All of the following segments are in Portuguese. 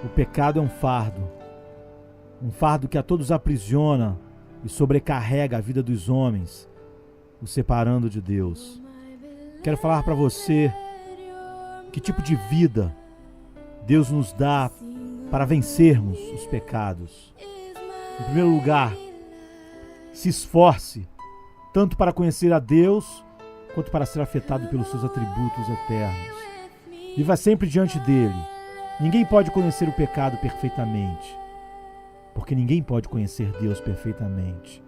O pecado é um fardo que a todos aprisiona e sobrecarrega a vida dos homens, os separando de Deus. Quero falar para você que tipo de vida Deus nos dá para vencermos os pecados. Em primeiro lugar, se esforce tanto para conhecer a Deus quanto para ser afetado pelos seus atributos eternos. Viva sempre diante dele. Ninguém pode conhecer o pecado perfeitamente, porque ninguém pode conhecer Deus perfeitamente.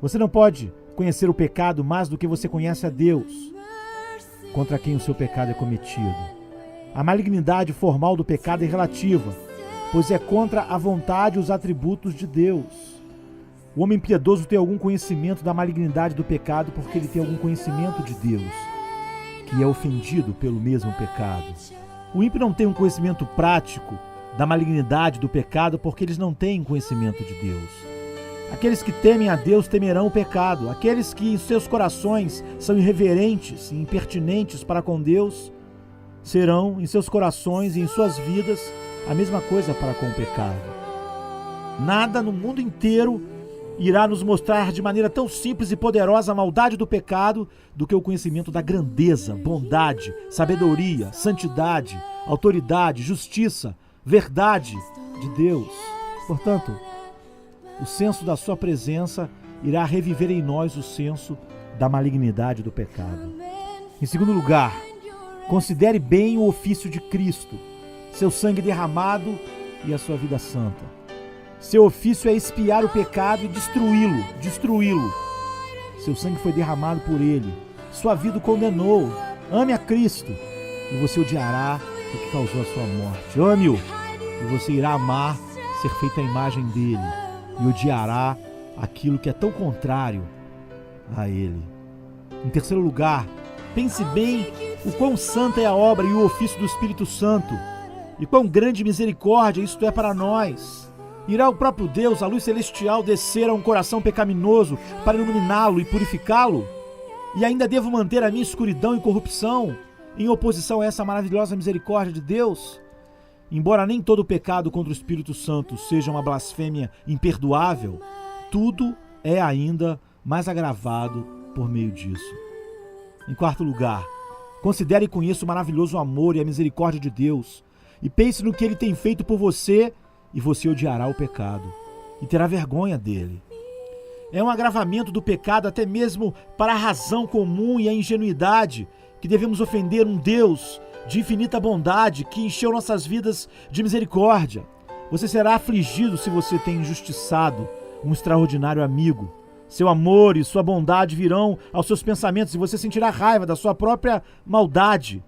Você não pode conhecer o pecado mais do que você conhece a Deus, contra quem o seu pecado é cometido. A malignidade formal do pecado é relativa, pois é contra a vontade e os atributos de Deus. O homem piedoso tem algum conhecimento da malignidade do pecado porque ele tem algum conhecimento de Deus, que é ofendido pelo mesmo pecado. O ímpio não tem um conhecimento prático da malignidade do pecado porque eles não têm conhecimento de Deus. Aqueles que temem a Deus temerão o pecado. Aqueles que em seus corações são irreverentes e impertinentes para com Deus serão em seus corações e em suas vidas a mesma coisa para com o pecado. Nada no mundo inteiro irá nos mostrar de maneira tão simples e poderosa a maldade do pecado do que o conhecimento da grandeza, bondade, sabedoria, santidade, autoridade, justiça, verdade de Deus. Portanto, o senso da sua presença irá reviver em nós o senso da malignidade do pecado. Em segundo lugar, considere bem o ofício de Cristo, seu sangue derramado e a sua vida santa. Seu ofício é expiar o pecado e destruí-lo. Seu sangue foi derramado por ele. Sua vida o condenou. Ame a Cristo e você odiará o que causou a sua morte. Ame-o e você irá amar ser feito à imagem dele e odiará aquilo que é tão contrário a ele. Em terceiro lugar, pense bem o quão santa é a obra e o ofício do Espírito Santo e quão grande misericórdia isto é para nós. Irá o próprio Deus, a luz celestial, descer a um coração pecaminoso para iluminá-lo e purificá-lo? E ainda devo manter a minha escuridão e corrupção em oposição a essa maravilhosa misericórdia de Deus? Embora nem todo pecado contra o Espírito Santo seja uma blasfêmia imperdoável, tudo é ainda mais agravado por meio disso. Em quarto lugar, considere e conheça o maravilhoso amor e a misericórdia de Deus e pense no que ele tem feito por você e você odiará o pecado e terá vergonha dele. É um agravamento do pecado até mesmo para a razão comum e a ingenuidade que devemos ofender um Deus de infinita bondade que encheu nossas vidas de misericórdia. Você será afligido se você tem injustiçado um extraordinário amigo. Seu amor e sua bondade virão aos seus pensamentos e você sentirá raiva da sua própria maldade.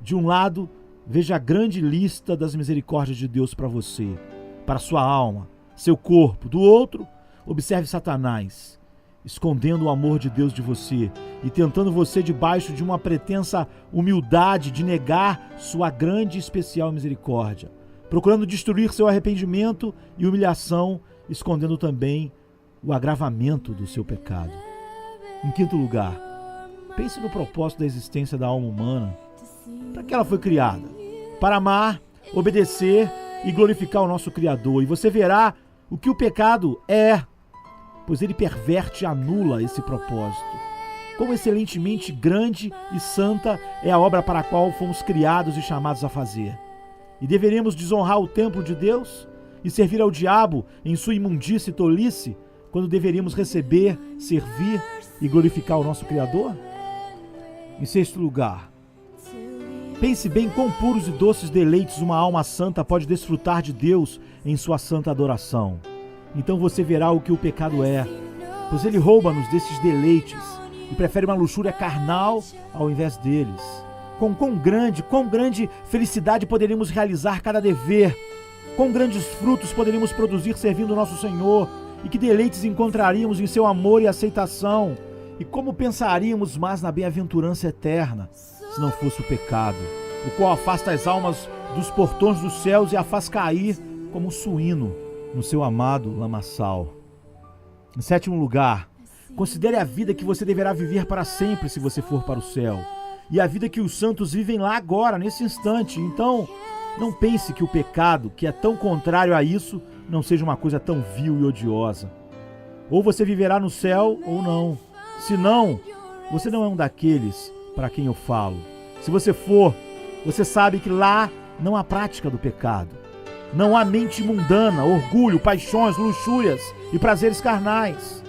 De um lado, veja a grande lista das misericórdias de Deus para você, para sua alma, seu corpo. Do outro, observe Satanás, escondendo o amor de Deus de você e tentando você debaixo de uma pretensa humildade de negar sua grande e especial misericórdia, procurando destruir seu arrependimento e humilhação, escondendo também o agravamento do seu pecado. Em quinto lugar, pense no propósito da existência da alma humana. Para que ela foi criada? Para amar, obedecer e glorificar o nosso Criador. E você verá o que o pecado é, pois ele perverte e anula esse propósito. Quão excelentemente grande e santa é a obra para a qual fomos criados e chamados a fazer. E deveremos desonrar o templo de Deus e servir ao diabo em sua imundície e tolice, quando deveríamos receber, servir e glorificar o nosso Criador? Em sexto lugar, pense bem quão puros e doces deleites uma alma santa pode desfrutar de Deus em sua santa adoração. Então você verá o que o pecado é, pois ele rouba-nos desses deleites e prefere uma luxúria carnal ao invés deles. Com quão grande felicidade poderíamos realizar cada dever, quão grandes frutos poderíamos produzir servindo o nosso Senhor, e que deleites encontraríamos em seu amor e aceitação, e como pensaríamos mais na bem-aventurança eterna, se não fosse o pecado, o qual afasta as almas dos portões dos céus e a faz cair como um suíno no seu amado lamaçal. Em sétimo lugar, considere a vida que você deverá viver para sempre se você for para o céu, e a vida que os santos vivem lá agora, nesse instante. Então, Não pense que o pecado, que é tão contrário a isso, não seja uma coisa tão vil e odiosa. Ou você viverá no céu ou não. Se não, você não é um daqueles para quem eu falo. Se você for, você sabe que lá não há prática do pecado. Não há mente mundana, orgulho, paixões, luxúrias e prazeres carnais.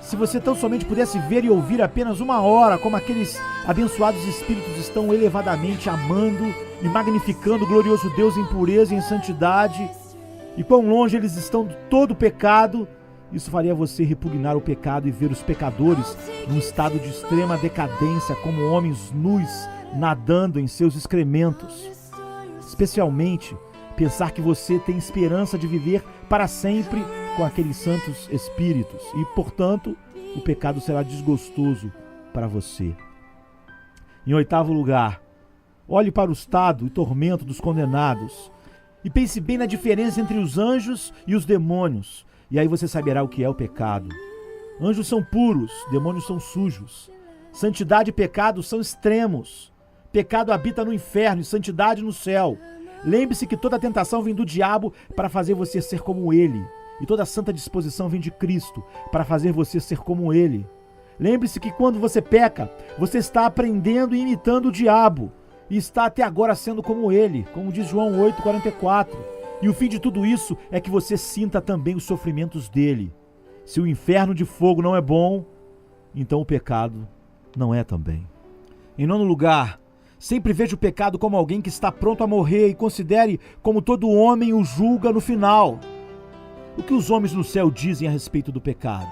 Se você tão somente pudesse ver e ouvir apenas uma hora como aqueles abençoados espíritos estão elevadamente amando e magnificando o glorioso Deus em pureza e em santidade, e quão longe eles estão de todo pecado, isso faria você repugnar o pecado e ver os pecadores num estado de extrema decadência como homens nus nadando em seus excrementos. Especialmente, pensar que você tem esperança de viver para sempre com aqueles santos espíritos e, portanto, o pecado será desgostoso para você. Em 8º lugar, olhe para o estado e tormento dos condenados e pense bem na diferença entre os anjos e os demônios, e aí você saberá o que é o pecado. Anjos são puros, demônios são sujos. Santidade e pecado são extremos. Pecado habita no inferno e santidade no céu. Lembre-se que toda tentação vem do diabo para fazer você ser como ele. E toda santa disposição vem de Cristo para fazer você ser como ele. Lembre-se que quando você peca, você está aprendendo e imitando o diabo. E está até agora sendo como ele, como diz João 8,44. E o fim de tudo isso é que você sinta também os sofrimentos dele. Se o inferno de fogo não é bom, então o pecado não é também. Em 9º lugar, sempre veja o pecado como alguém que está pronto a morrer e considere como todo homem o julga no final. O que os homens no céu dizem a respeito do pecado?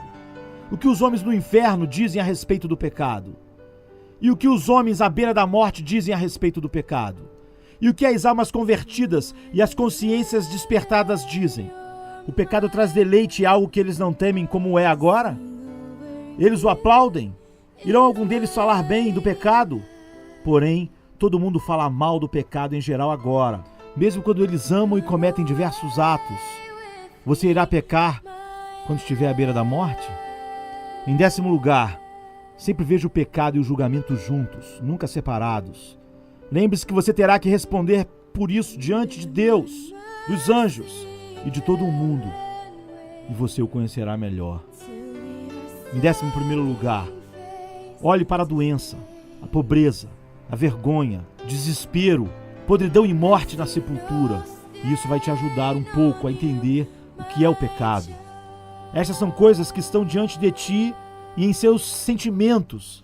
O que os homens no inferno dizem a respeito do pecado? E o que os homens à beira da morte dizem a respeito do pecado? E o que as almas convertidas e as consciências despertadas dizem? O pecado traz deleite e algo que eles não temem como é agora? Eles o aplaudem? Irão algum deles falar bem do pecado? Porém, todo mundo fala mal do pecado em geral agora, mesmo quando eles amam e cometem diversos atos. Você irá pecar quando estiver à beira da morte? Em 10º lugar, sempre veja o pecado e o julgamento juntos, nunca separados. Lembre-se que você terá que responder por isso diante de Deus, dos anjos e de todo o mundo, e você o conhecerá melhor. Em 11º lugar, olhe para a doença, a pobreza, a vergonha, desespero, podridão e morte na sepultura, e isso vai te ajudar um pouco a entender o que é o pecado. Estas são coisas que estão diante de ti e em seus sentimentos.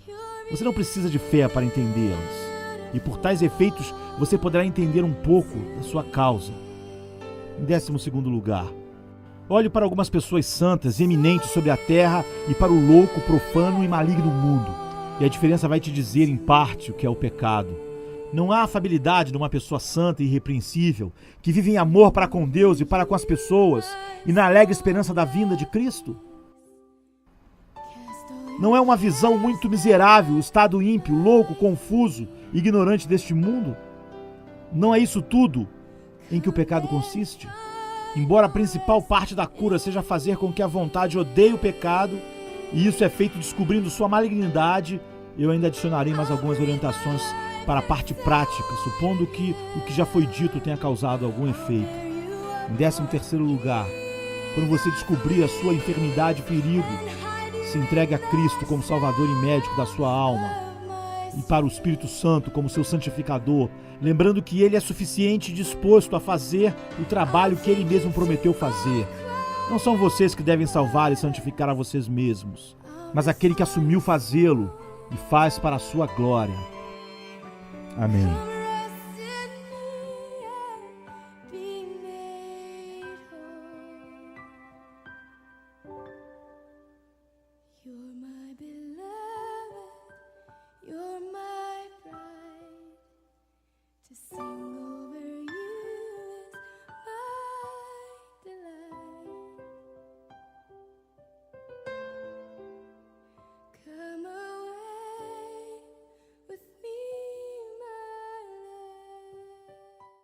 Você não precisa de fé para entendê-las. E por tais efeitos, você poderá entender um pouco da sua causa. Em 12º lugar, olhe para algumas pessoas santas e eminentes sobre a terra e para o louco, profano e maligno mundo. E a diferença vai te dizer, em parte, o que é o pecado. Não há afabilidade numa pessoa santa e irrepreensível, que vive em amor para com Deus e para com as pessoas, e na alegre esperança da vinda de Cristo? Não é uma visão muito miserável o estado ímpio, louco, confuso, ignorante deste mundo? Não é isso tudo em que o pecado consiste? Embora a principal parte da cura seja fazer com que a vontade odeie o pecado, e isso é feito descobrindo sua malignidade, eu ainda adicionarei mais algumas orientações para a parte prática, supondo que o que já foi dito tenha causado algum efeito. Em 13º lugar, quando você descobrir a sua enfermidade e perigo, se entregue a Cristo como Salvador e médico da sua alma, e para o Espírito Santo como seu santificador, lembrando que Ele é suficiente e disposto a fazer o trabalho que Ele mesmo prometeu fazer. Não são vocês que devem salvar e santificar a vocês mesmos, mas aquele que assumiu fazê-lo e faz para a sua glória. Amém. You're my beloved, you're my bride to see.